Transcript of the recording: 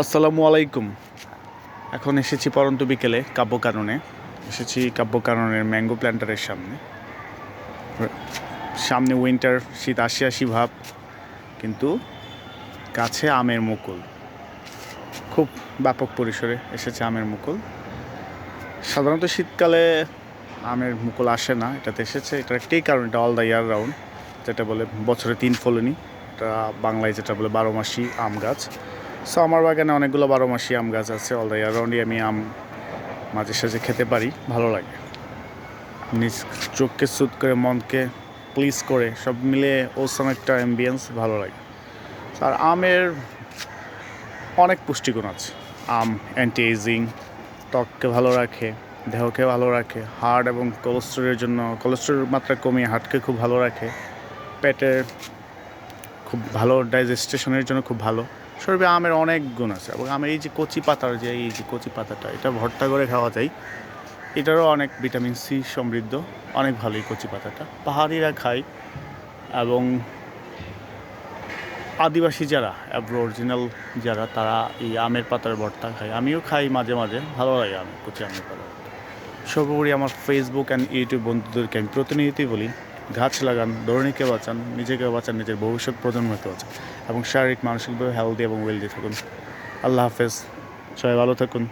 আসসালামু আলাইকুম। এখন এসেছি পরন্ত বিকেলে কাব্যকাননে। এসেছি কাব্যকাননের ম্যাঙ্গো প্ল্যান্টারের সামনে। সামনে উইন্টার, শীত আসি আসি ভাব, কিন্তু গাছে আমের মুকুল। খুব ব্যাপক পরিসরে এসেছে আমের মুকুল। সাধারণত শীতকালে আমের মুকুল আসে না, এটাতে এসেছে। এটার একটাই কারণ, এটা অল দ্য ইয়ার রাউন্ড, যেটা বলে বছরে 3 ফলনি। এটা বাংলায় যেটা বলে 12 মাসি আম গাছ। সো আমার বাগানে অনেকগুলো 12 মাসি আম গাছ আছে। অল দ্য ইয়ার রাউন্ডই আমি আম মাঝে সাঝে খেতে পারি, ভালো লাগে। নিজ চোখকে স্যুট করে, মনকে প্লিজ করে, সব মিলিয়ে ওসম একটা অ্যাম্বিয়েন্স, ভালো লাগে। আর আমের অনেক পুষ্টিগুণ আছে। আম অ্যান্টি এজিং, ত্বককে ভালো রাখে, দেহকে ভালো রাখে, হার্ট এবং কোলেস্টেরলের জন্য, কোলেস্টেরলের মাত্রা কমিয়ে হার্টকে খুব ভালো রাখে, পেটের খুব ভালো ডাইজেস্টেশনের জন্য খুব ভালো। শরীরে আমের অনেক গুণ আছে। এবং আমের এই যে কচি পাতার এই যে কচি পাতাটা, এটা ভর্তা করে খাওয়া যায়। এটারও অনেক ভিটামিন সি সমৃদ্ধ, অনেক ভালো এই কচি পাতাটা। পাহাড়িরা খায়, এবং আদিবাসী যারা, অরিজিনাল যারা, তারা এই আমের পাতার ভর্তা খায়। আমিও খাই মাঝে মাঝে, ভালো লাগে আমি কচি আমের পাতা। সর্বোপরি আমার ফেসবুক অ্যান্ড ইউটিউব বন্ধুদেরকে আমি প্রতিনিয়তই বলি, গাছ লাগান, ধরণীকে বাঁচান, নিজেকে বাঁচান, নিজের ভবিষ্যৎ প্রজন্মকে বাঁচান, এবং শারীরিক মানসিকভাবে হেলদি এবং ওয়েলদি থাকুন। আল্লাহ হাফেজ, সবাই ভালো থাকুন।